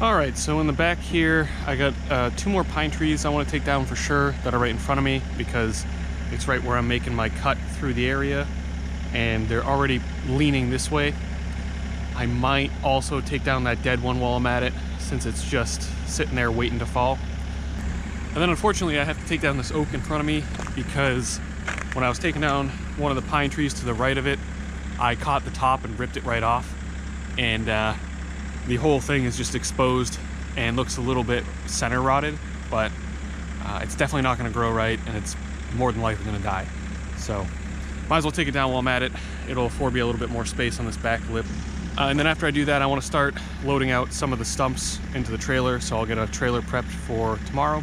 Alright, so in the back here, I got 2 more pine trees I want to take down for sure that are right in front of me because it's right where I'm making my cut through the area and they're already leaning this way. I might also take down that dead one while I'm at it since it's just sitting there waiting to fall. And then unfortunately I have to take down this oak in front of me because when I was taking down one of the pine trees to the right of it, I caught the top and ripped it right off. And the whole thing is just exposed and looks a little bit center rotted, but it's definitely not going to grow right and it's more than likely going to die. So might as well take it down while I'm at it. It'll afford me a little bit more space on this back lip. And then after I do that, I want to start loading out some of the stumps into the trailer, so I'll get a trailer prepped for tomorrow.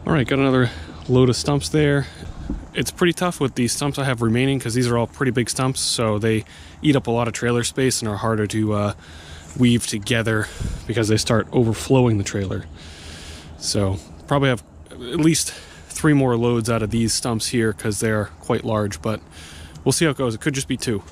All right, got another load of stumps there. It's pretty tough with these stumps I have remaining because these are all pretty big stumps, so they eat up a lot of trailer space and are harder to weave together because they start overflowing the trailer. So probably have at least 3 more loads out of these stumps here because they're quite large, but we'll see how it goes. It could just be 2.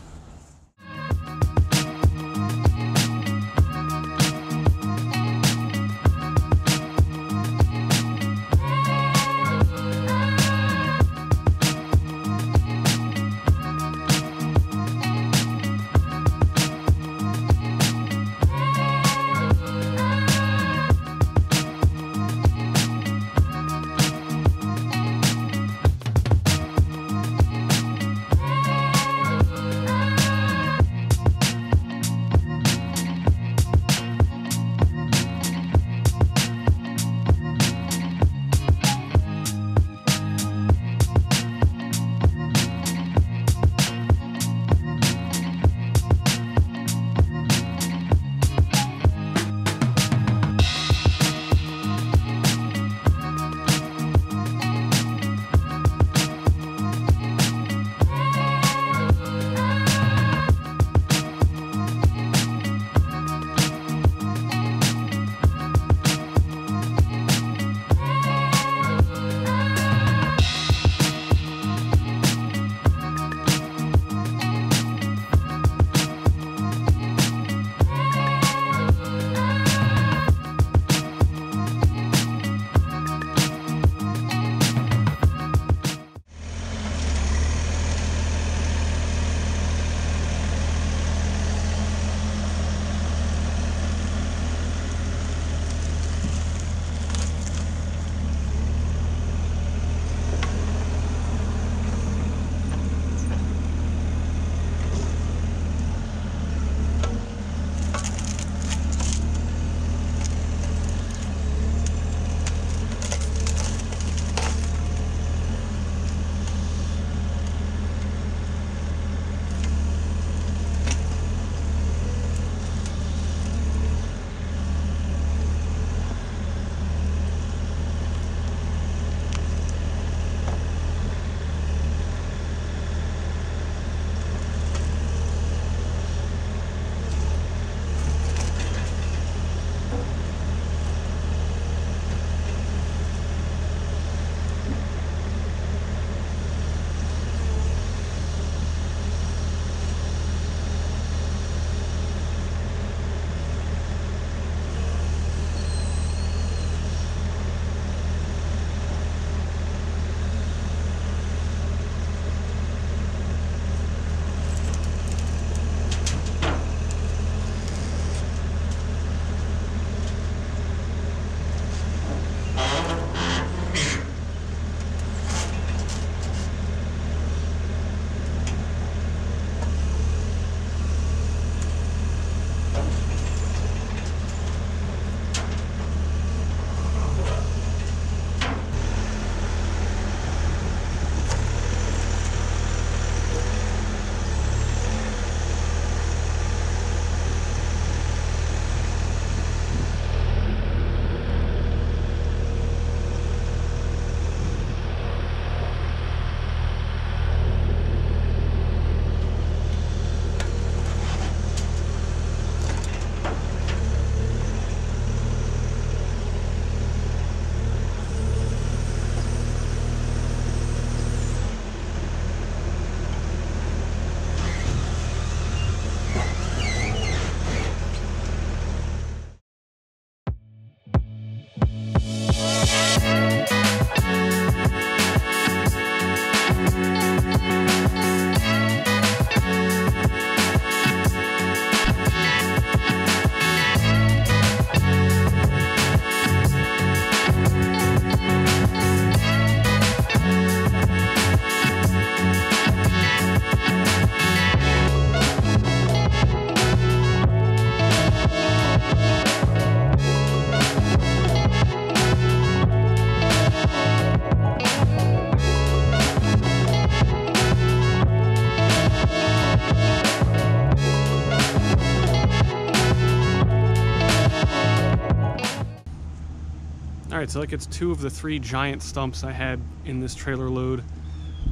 Alright, so that gets 2 of the 3 giant stumps I had in this trailer load.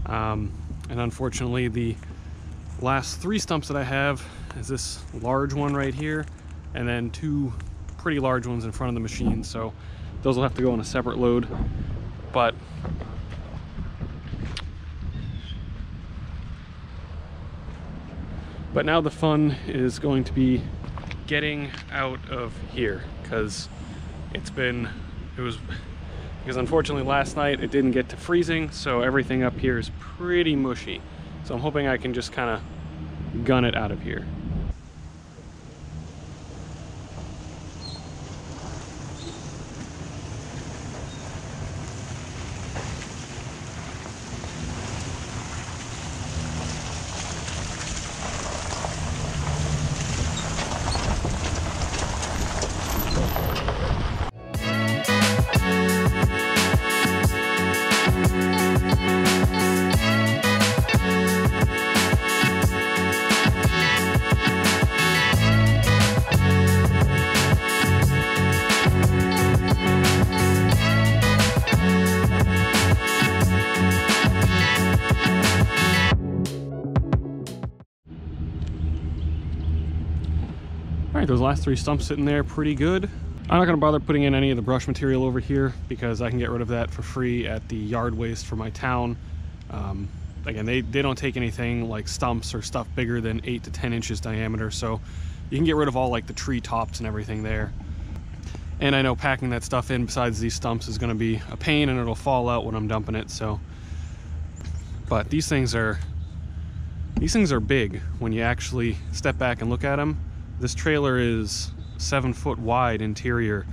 And unfortunately, the last 3 stumps that I have is this large one right here, and then 2 pretty large ones in front of the machine. So those will have to go on a separate load. But now the fun is going to be getting out of here, because because unfortunately last night it didn't get to freezing, so everything up here is pretty mushy. So I'm hoping I can just kind of gun it out of here. Alright, those last 3 stumps sitting there pretty good. I'm not going to bother putting in any of the brush material over here because I can get rid of that for free at the yard waste for my town. Again, they don't take anything like stumps or stuff bigger than 8 to 10 inches diameter, so you can get rid of all like the tree tops and everything there. And I know packing that stuff in besides these stumps is going to be a pain, and it'll fall out when I'm dumping it. So, but these things are big when you actually step back and look at them. This trailer is 7 foot wide interior,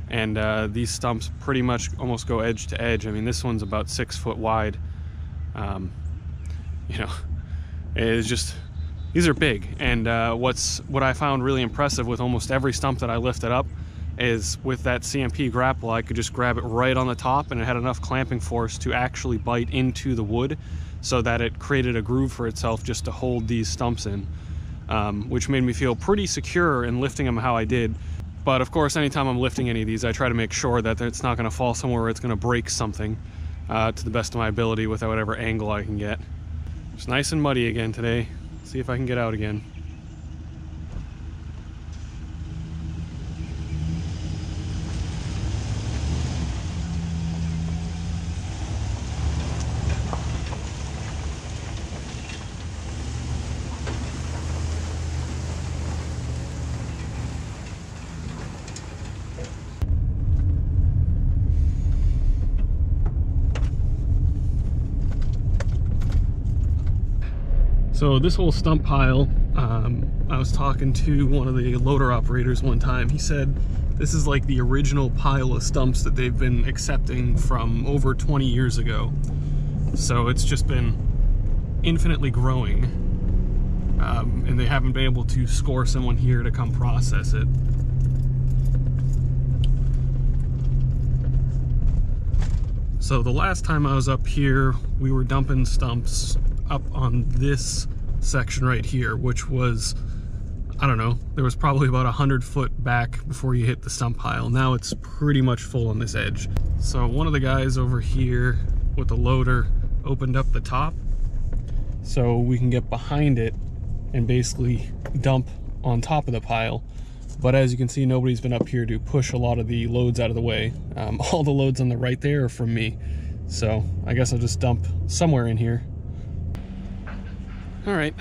and these stumps pretty much almost go edge to edge. I mean, this one's about 6 foot wide. You know, it's just, these are big. And what I found really impressive with almost every stump that I lifted up is with that CMP grapple, I could just grab it right on the top, and it had enough clamping force to actually bite into the wood so that it created a groove for itself just to hold these stumps in. Which made me feel pretty secure in lifting them how I did. But of course, anytime I'm lifting any of these, I try to make sure that it's not going to fall somewhere where it's going to break something to the best of my ability with whatever angle I can get. It's nice and muddy again today. See if I can get out again. So this whole stump pile, I was talking to one of the loader operators one time. He said this is like the original pile of stumps that they've been accepting from over 20 years ago. So it's just been infinitely growing, and they haven't been able to score someone here to come process it. So the last time I was up here, we were dumping stumps up on this section right here, which was, I don't know, there was probably about 100 foot back before you hit the stump pile. Now it's pretty much full on this edge. So one of the guys over here with the loader opened up the top so we can get behind it and basically dump on top of the pile. But as you can see, nobody's been up here to push a lot of the loads out of the way. All the loads on the right there are from me. So I guess I'll just dump somewhere in here. All right,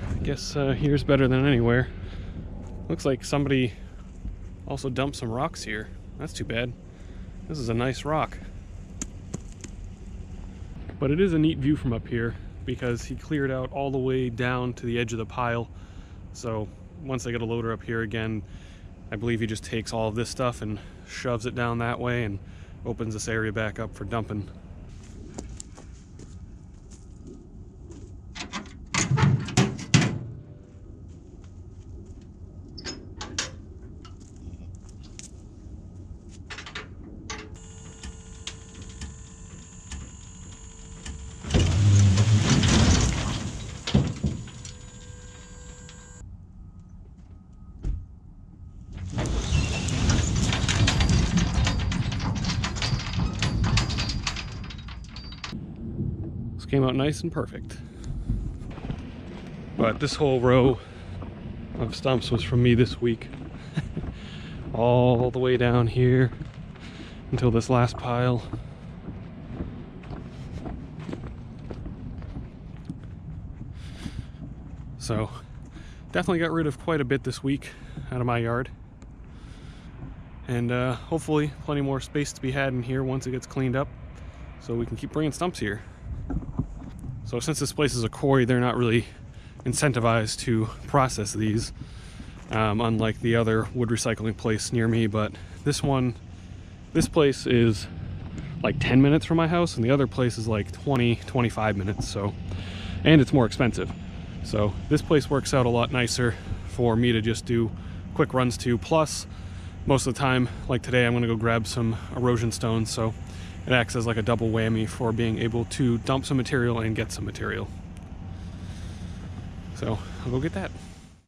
I guess here's better than anywhere. Looks like somebody also dumped some rocks here. That's too bad. This is a nice rock. But it is a neat view from up here because he cleared out all the way down to the edge of the pile. So once I get a loader up here again, I believe he just takes all of this stuff and shoves it down that way and opens this area back up for dumping. came out nice and perfect. But this whole row of stumps was from me this week. All the way down here until this last pile. So definitely got rid of quite a bit this week out of my yard. And hopefully plenty more space to be had in here once it gets cleaned up, so we can keep bringing stumps here. So since this place is a quarry, they're not really incentivized to process these, unlike the other wood recycling place near me. But this place is like 10 minutes from my house, and the other place is like 20-25 minutes. So, and it's more expensive. So this place works out a lot nicer for me to just do quick runs to. Plus, most of the time, like today, I'm gonna go grab some erosion stones, so it acts as like a double whammy for being able to dump some material and get some material. So I'll go get that.